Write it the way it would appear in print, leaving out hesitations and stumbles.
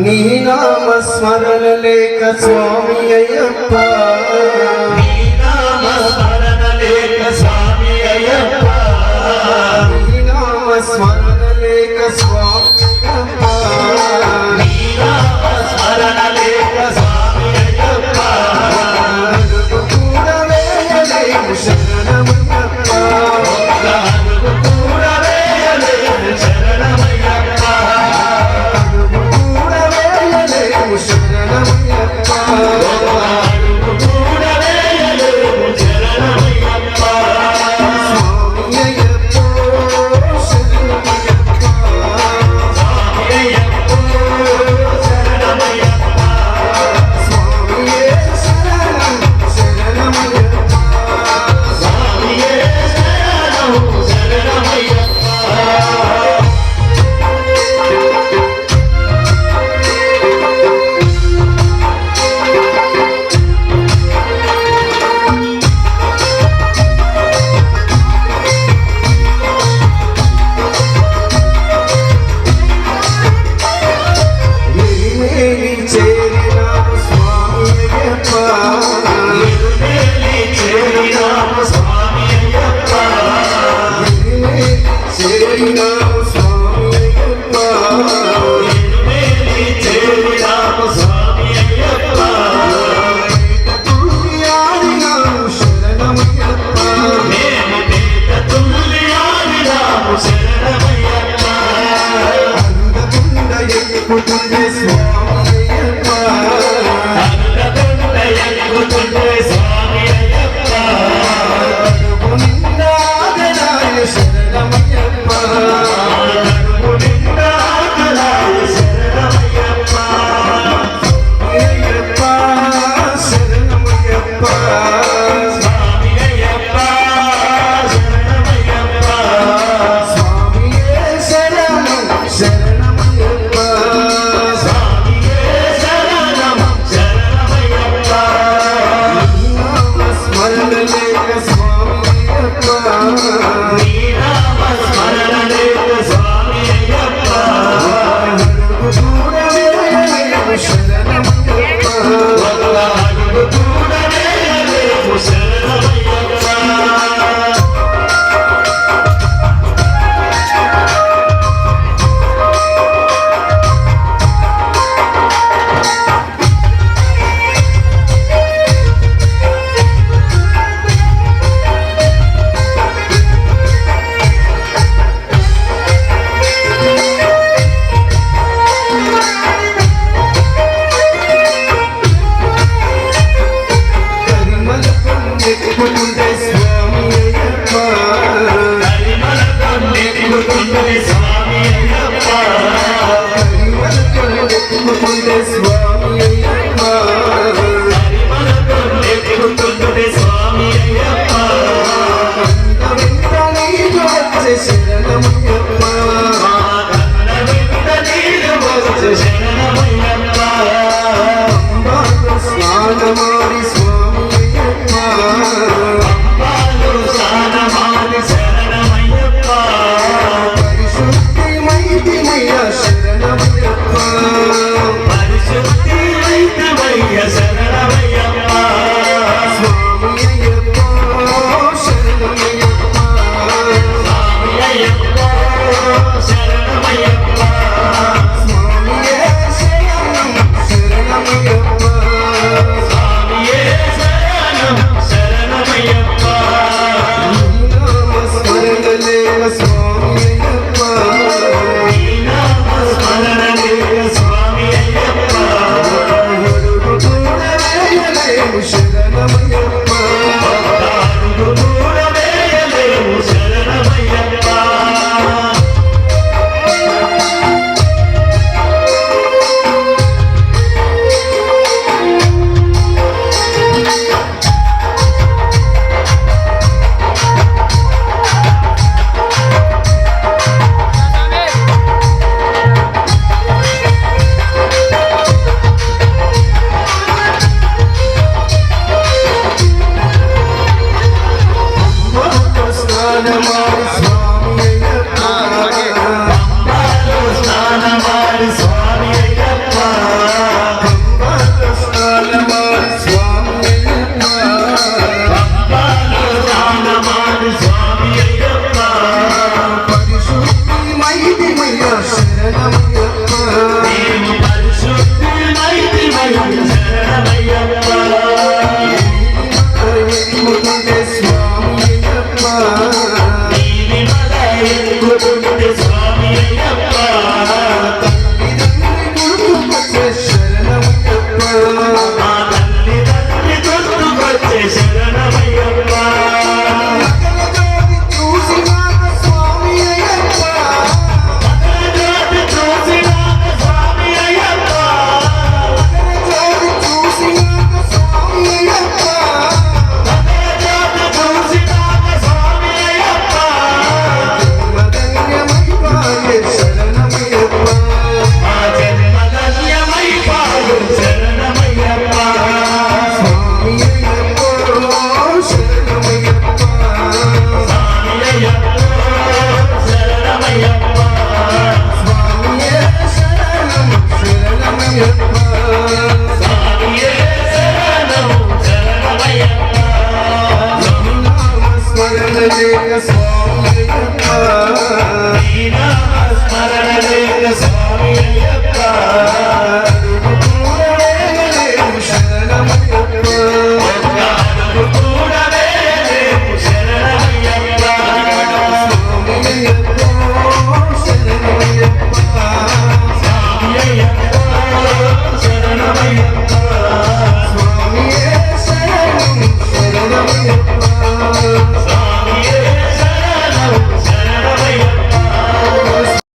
నీ నామ స్మరణ లేక స్వామి అయ్యప్ప, నీ నామ స్మరణ లేక స్వామి అయ్యప్ప, నీ నామ స్మరణ లేక స్వామి అయ్యప్ప, నీ నామ స్మరణ లేక స్వామి అయ్యప్ప, అడుగు కూడా వేయలేము శరణమయ్యప్ప, అడుగు కూడా వేయలేము శరణమయ్యప్ప, అడుగు కూడా వేయలేము శరణమయ్యప్ప, అడుగు కూడా వేయలేము శరణమయ్యప్ప, స్వామి అయ్యప్ప శరణమయ్యప్ప, స్వామి అయ్యప్ప శరణమయ్యప్ప, స్వామియే శరణం శరణమయ్యప్ప, స్వామియే శరణం శరణమయ్యప్ప. ఎరిమేలి చేరినాము స్వామి అయ్యప్ప, ఇరుమేలి చేరినాము స్వామి అయ్యప్ప, ఎరిమేలి చేరినాము స్వామి అయ్యప్ప, ఇరుమేలి చేరినాము స్వామి అయ్యప్ప, తుల్యాడినాము శరణమయ్యప్ప, మేము పేద తుల్యాడినాము శరణమయ్యప్ప, అందకుండా ఎక్కుతుండే స్వామి అయ్యప్ప, అందకుండా ఎక్కుతుండే స్వామి అయ్యప్ప, కడుపు నిండాగలాయ శరణమయ్యప్ప, కడుపు నిండా కలాయ శరణమయ్యప్ప, అయ్యప్ప శరణమయ్యప్ప, స్వామి అయ్యప్ప శరణమయ్యప్ప, స్వామియే శరణం శరణమయ్యప్ప, స్వామియే శరణం శరణమయ్యప్ప, నామ స్మరణ లేక స్వామి అయ్యప్ప, నీ నామ స్మరణ లేక స్వామి అయ్యప్ప, అడుగు కూడా వేయలేము శరణమయ్యప్ప, ఒక్క అడుగు కూడా వేయలేము శరణమయ్యప్ప. కరిమల పొందెక్కుతుండే స్వామి అయ్యప్ప, పరిమళ పొందెక్కుతుండే స్వామి అయ్యప్ప, కరిమల పొందెక్కుతుండే స్వామి